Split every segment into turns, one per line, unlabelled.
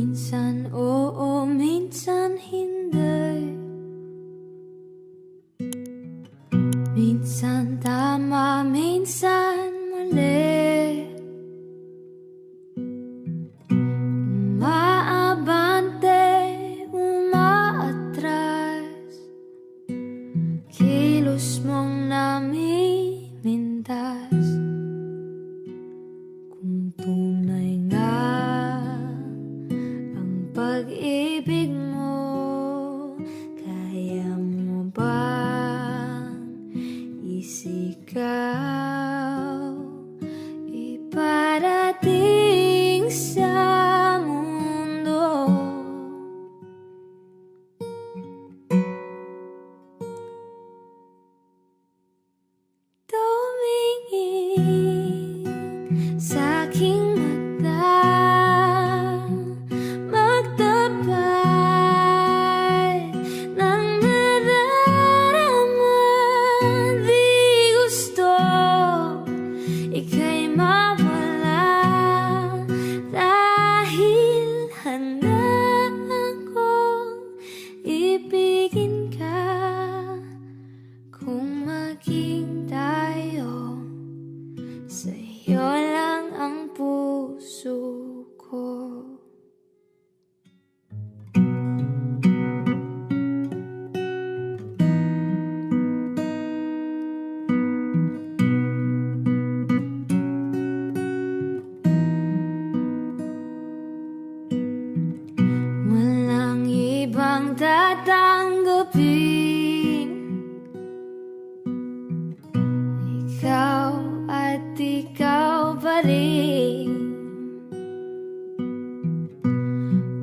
Minsan oo, minsan hindi. Minsan tama, minsan mali. Umaabante, umaatras. Kilos mong namimintas. Kung tunay nga ang pag-ibig mo, kaya mo bang isigaw iparating sa mundo? Tumingin sa aking mata, magtapat ng nadarama. Di gusto ika'y mawala, dahil handa akong ibigin ka. Kung maging tayo, sa'yo lang ang puso ko. Walang ibang tatanggapin, ikaw at ikaw pa rin.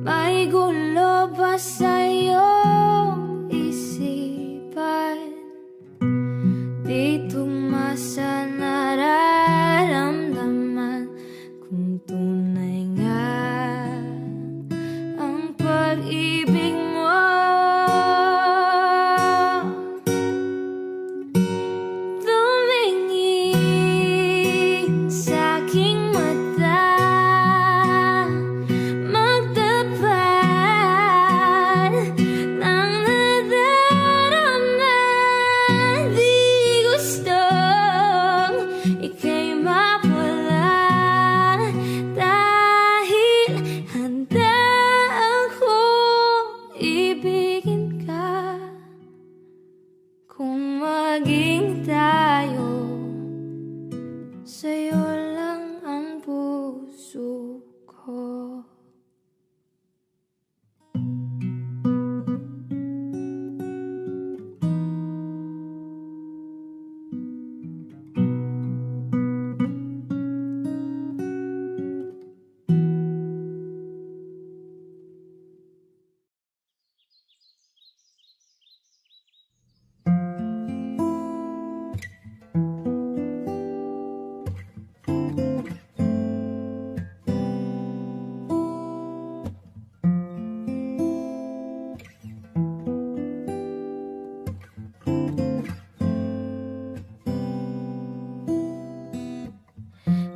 May gulo ba sa iyong isipan? Di tugma sa nararamdaman. Kung tunay nga ang pag-ibig mo, tumingin sa aking mata, magtapat ng nadarama. Di gustong ika'y mawala, dahil handa akong ibigin ka. Kung maging tayo, sa'yo lang ang puso ko.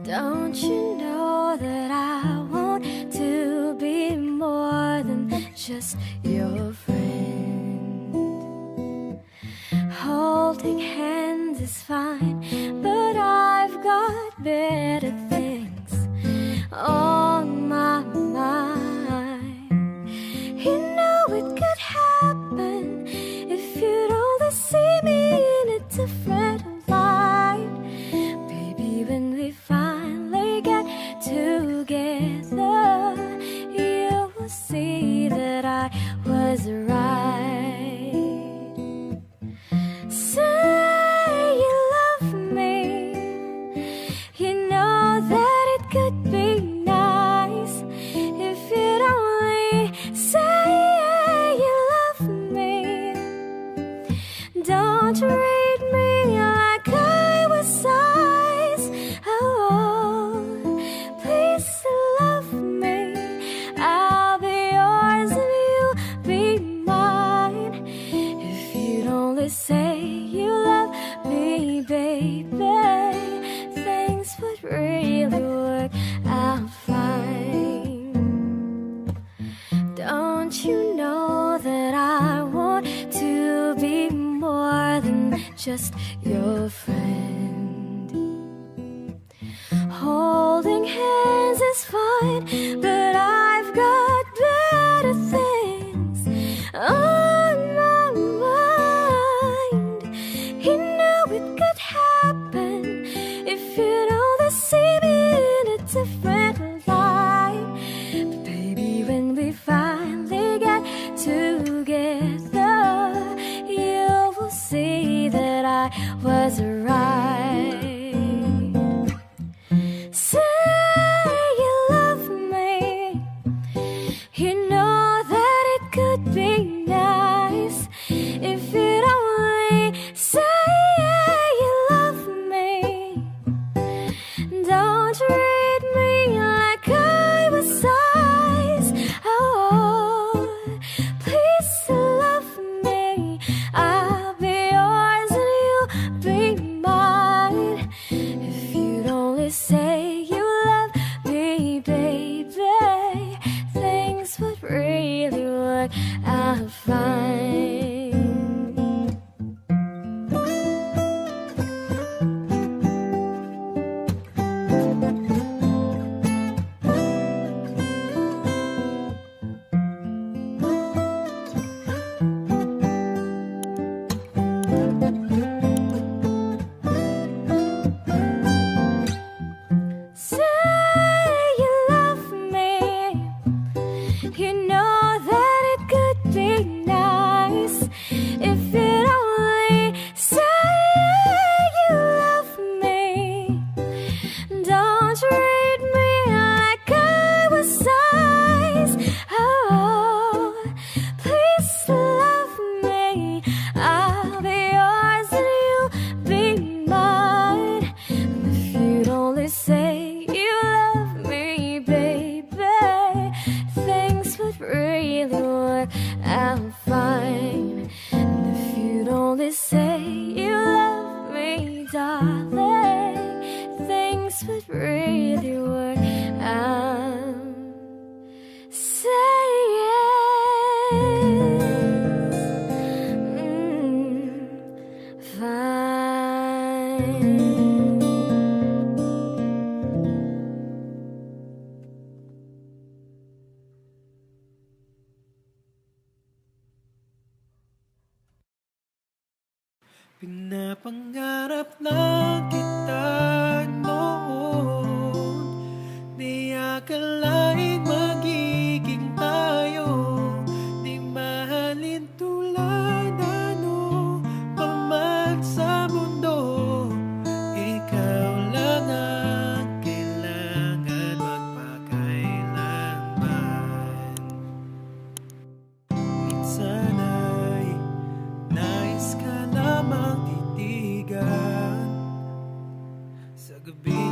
Don't you know that I want to be more than just your friend? Holding hands is fine, but I've got better things on my mind. You know it could happen if you'd only see me in a different light. Baby, when we finally get together, you will see that I was right. Say you love me, you know that it could be nice if you'd only say you love me. Don't treat me like I was size. Oh, please love me. I'll be yours and you'll be mine. Don't you know that I want to be more than just your friend? Holding hands is fine, but I've got better things on my mind. You know it could happen if you'd only see me in a different light. But baby, when we finally get together, you will see that I was right. Say you love me. You know that it could be nice if you'd only say you love me. Don't treat me like I was size. Oh, please love me. I'll be yours and you'll be mine. If you'd only say you love me, baby, things would really work out fine. Say you love me. You know that it could be nice if you'd only say you love me. Don't treat me like I was size. Oh, please love me. I'll be yours and you'll be mine. If you'd only say you love me, baby, things would really work out fine. And if you'd only say you love me, darling, things would really work out. Say yes, fine.
Pinapangarap lang kita noon, di akalain magiging tayo, di mahalin tulad ano pa man sa mundo. Ikaw lang ang kailangan magpakailanman. Minsan ay nais ka lamang titigan sa gabi